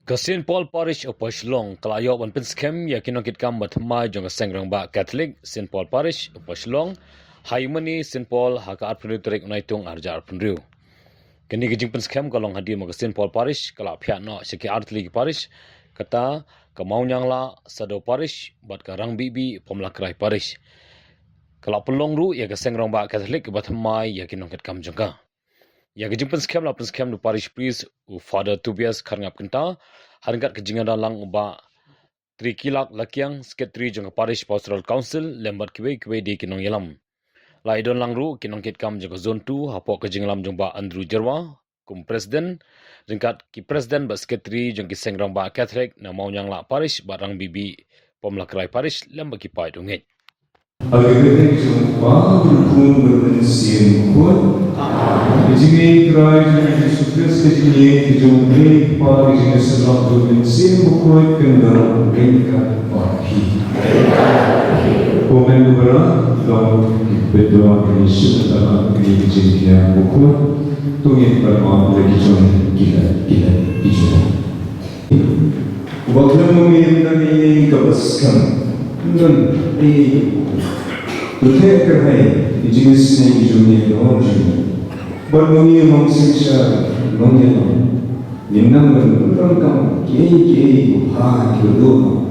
Ka St. Paul Parish o Paslong kalayo wan pinskem ya kinokit kam matmai jong sengrang ba Catholic St. Paul Parish o Paslong haimani St. Paul haka arpunu trek unaitung arja arpunriu kini gijing pinskem kalong hadi mo St. Paul Parish kala phiat no siki artli parish kata kamaunyang la sado parish bat karang bibi pomlakrai parish kala pelong ru ya ka sengrang ba Catholic batmai ya kinokit kam jongka ya gijing pinskem la pinskem du parish priest u Father Tobias karngap kenta hargat kejingan dalang ba Trikilak lakyang sekretari jong parish pastoral council lembat kiwe di kinong yelam laidon langru kinong kit kam jong zone 2 hapo kejingalam jong ba Andrew Jerwa kum presiden ringkat ki presiden ba sekretari jong ki sengrang ba Catholic na maunyang la parish barang bibi pomlakrai parish lembat ki pai dongit Agaknya jumpa berkumpul bermensian pun, jadi kerajaan Yesus Kristus ini dijumpai pada jenis sesuatu bermensian pun kendala mereka bagi. Komen beberapa dalam berdoa Yesus dalam kejadian pun tunggu permohonan lagi kita dijumpa. Waktu mengingat ini kebaskan dan ini Tutekar hai jenis ni jumlah orang bermula mangsanya mengenal ninam berangkam kiai ha kedua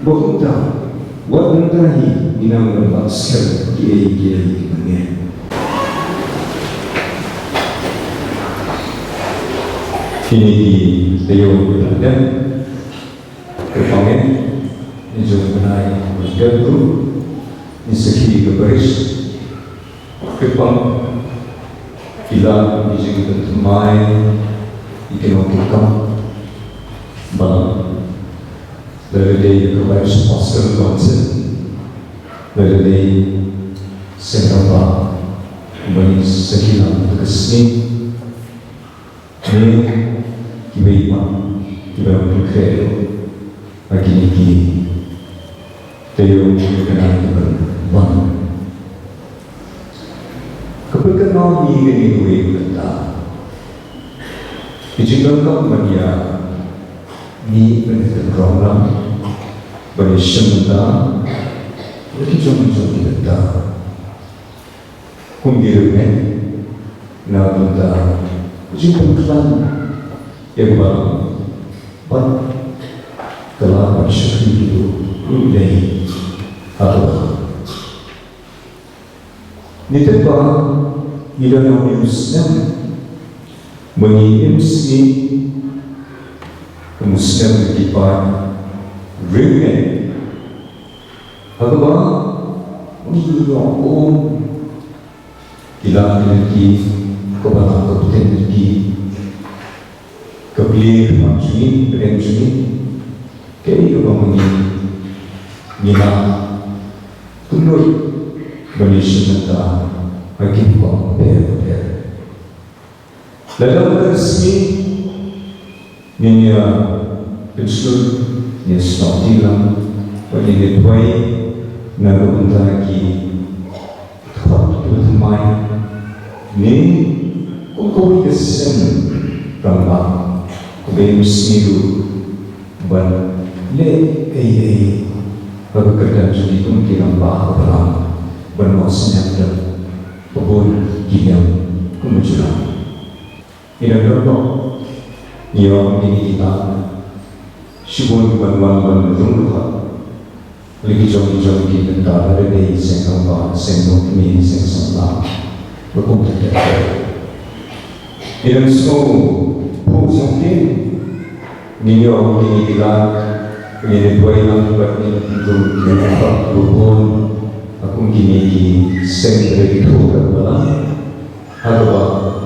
berhutang wadantahi ninam berpaksa kiai mengenal kini di Leo berada kepangen ni jumlah berjatuh Nisaki kebaris kepang kila dijeng tertemai ikinokam balang dari day kebaris pastor council dari day senapa bani sekilan kesni ini kibai berkredo bagi niki Teo kenal Bang, keperkenal ini gue kata, dijengkel kau mania ni benar program berisenda, lagi jom kita, kumbirumen, na benda, jengkel kelan, yang bang telah bersyukur itu ulai Allah. Nitepa ilang Muslim mengirimsi Muslim kita ringan agama mengirim ilang lagi kebalang kapten lagi kebelir maksudnya berensuni kaya agama nila tunur Malaysia kita bagi kau ber. Dalam resmi ni pensul ni stadium bagi netway na benda ki tempat bermain ni kau kesen ramah kau resmi ban le bagi kerja jadi pun kira bah bermaksudnya dan pebun kiam kemunculan. Ini adalah yang ini kita syukur bermalam berumur lagi jauh kita tak ada di sengkang sengkang ini sengkang berkumpul kita. Ini semua mungkin ini orang ini kita ini dua yang berarti itu kita berkumpul aku kini sendiri itu berbalah atau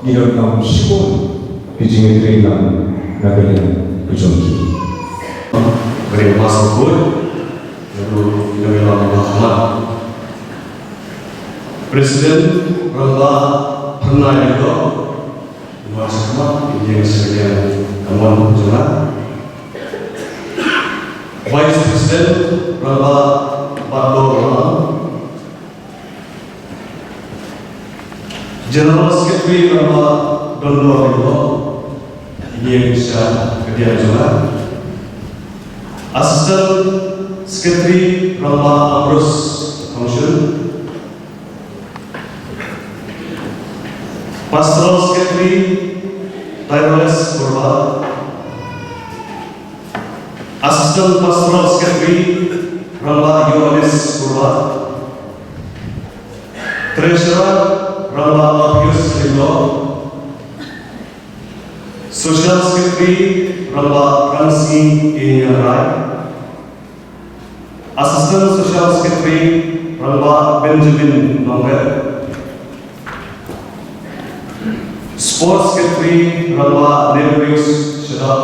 dia nak syukur dijingai terima naganya berjumpa beri masuk pun lalu kami lakukan Presiden Rangga pernah juga bersama yang sekalian kawan berjalan Vice President Rangga General Secretary nama Don Luar ini yang bisa Kedia Jemaat. Assistant Secretary Rangba Ambrus Function. Pastoral Secretary Tyrolles Purba. Assistant Pastoral Secretary Rangba Yohanes Purba. Treasurer Rangba Abius Limlo. Social Secretary Rangba Ransi Iyarai. Assistant Social Secretary Rangba Benjamin Nonger. Sports Secretary Rangba Nebrius Shadab.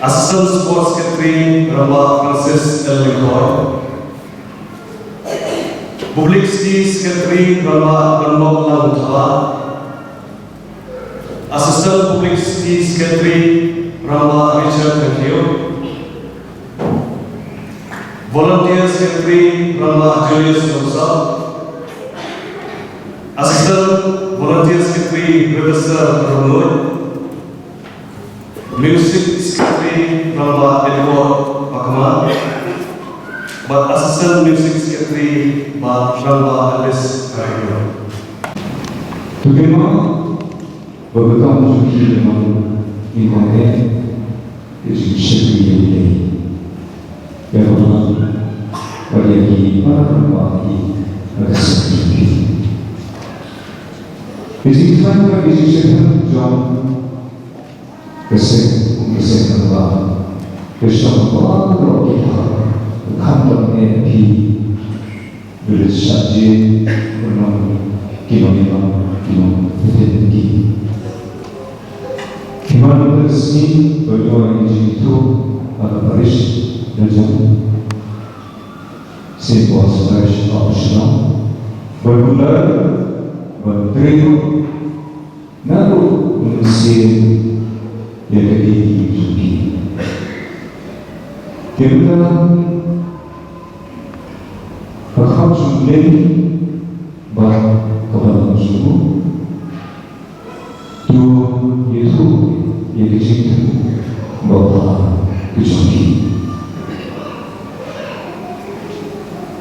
Assistant Sports Secretary Rangba Francis L. Licoy. Publicity Secretary Rangba Ranbok Langutala. Assistant Publicity Secretary Rangba Richard Thank Volunteer Secretary Rangba Julius Lomsa. Assistant Volunteer Secretary Professor Ramud. Music Secretary Rangba Edward Pakaman. But Assistant Music Secretary Rangba Alice Karyo. Deuxièmement, revenons au qui nous connaît et je sais qu'il y a des gens qui parlent de sacrifice. Bisnismen ve bisnislerin John Kesek Allah Bersama Allah kita Kandangnya di Bersaji Bernama Kilometer Tinggi Gimana resmi berdua ini itu ada Paris dan John Sebuah slash optional berbulan berterima naruh mesin yang dihidupi. Kita akan sulit bah kepada musuh. Dua itu yang dicinta bahwa dicinti.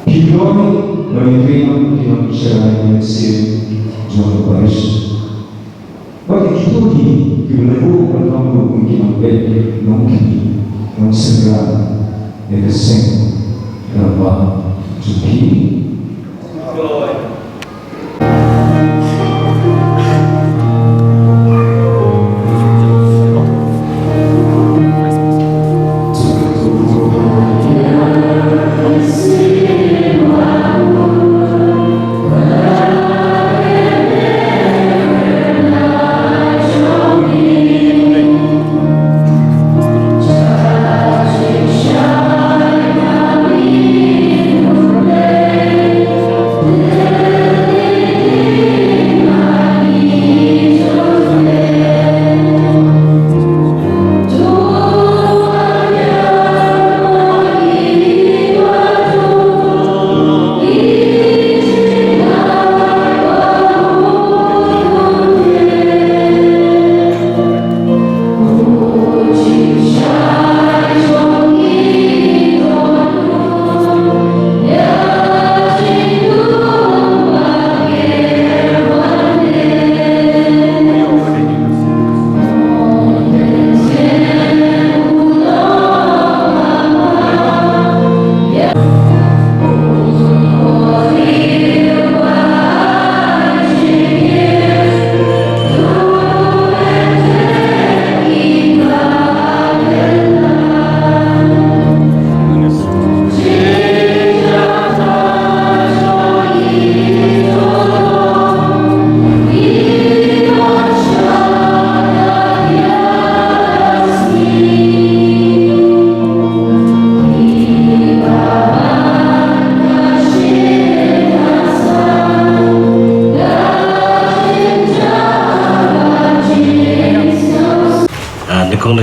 Kita menerima dengan serai mesin John Paris. Bagi kita ini, kita perlu mungkin ambil mungkin segera yang seng dalam cuci.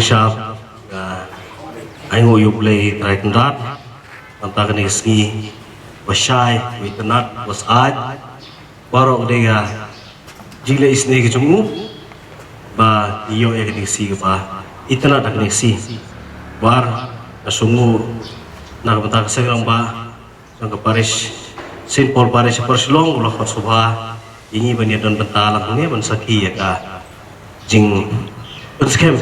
Shop I know you play right and that Antakan ski was shy with the nut was odd Baro dega Jila isne ke chungu ba iyo ya kini si ba itana dak ni si war nasungu na kata segrang ba sang Parish Saint Paul Parish Persilong ulah khotsuba ini bani don bentalang ni ban saki ya ka jing penskem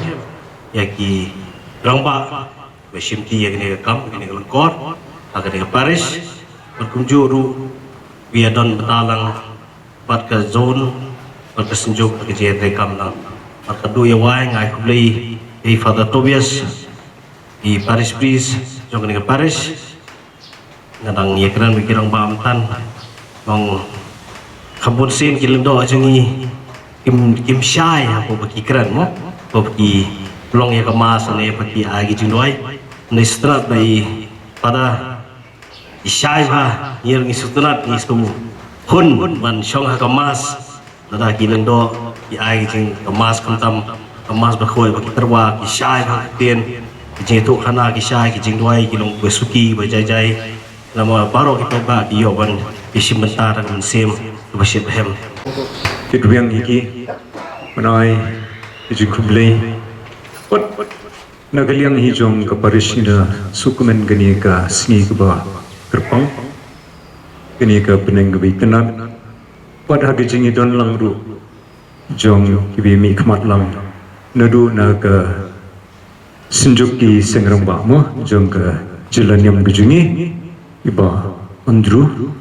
ya ki rangba besimti ya kini kam kini kelengkor agar ni Parish berkunjuru via don bentalang pat ka zone pat ka senjuk ke je rekam lang pat ka do ya wai ngai kublei ei Father Tobias di Parish Priest jong kini Parish ngadang ya keran mikirang bamtan mong kampun sin kileng do ajengi kim syai apa bagi keran mo bagi long ya kemas ne bagi agi jindoi ne strat bai pada syai ba yer ngi strat ngi sum hun ban syong ha kemas nada kileng do di agi jing kemas kentam kemas bakhoi bagi terwa ki syai ba tien ki tu khana ki syai ki jindoi kilong besuki bajai nama baru kita ba dia ban isim bentar dan sim bersih behem Tidwiang hiki manai ijing kublei wat nagaliang hijong ka Parish ina sukumen gani ka singi ka ba kerpang gani ka peneng gabi tenat pad hagi jingi don lang ru jong kibi mi khmat lang nadu na ka senjuk ki sengrang ba mo jong ka jelanyam gejungi iba andru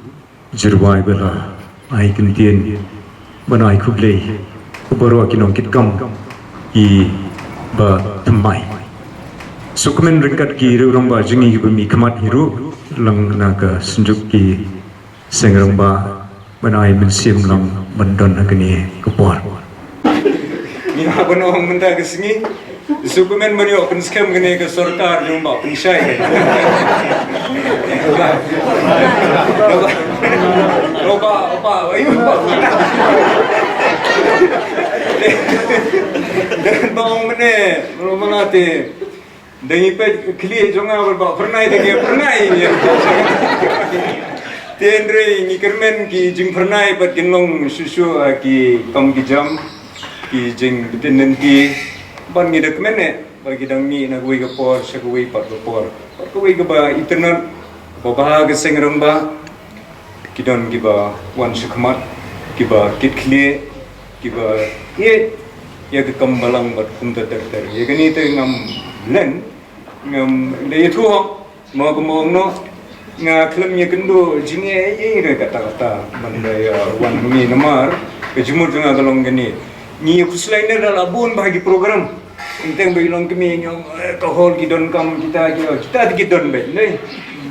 jirwai bela ai kentien banai kublei baru akinong kitkam i ba thamai sukumen ringkat ki rurang ba jingi ki bumi khamat hiru lang naga senjuk ki sengrang ba banai mensim lang bandon agni kupor ni ha banong menda ke singi sukumen manyo pen scam gane ke sarkar jong ba pen syai Opa, ayo Pak. Dan bang mene, melati. Dengi pe kli jonga berba pernah dengi pernah ini. Tendre ni kermen ki jing pernah pat kinong susu ki kam ki jam ki jing beten ki ban ni dek mene bagi dang ni na gui ke por sagui pat por. Pat gui ke ba internet ba ke sengrong ba kidon giba wan shikmat giba kitkle giba ye ya ke kambalang bat kumta ter ye gani te ngam len ngam le thu mo ko mo no nga klem ye kendo jinge ye re kata kata mandai wan mi namar ke jumur nga galong gani ni kuslainer dal abun bagi program inteng bilong kemi nyong ka hol kidon kam kita kidon be nei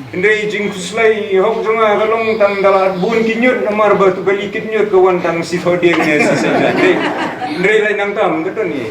Indai jing kuslai hok jonga kalong tang dalat bun kinyut namar batu bali kinyut kawan tang si thodi ne si sa indai lai nang tam keto ni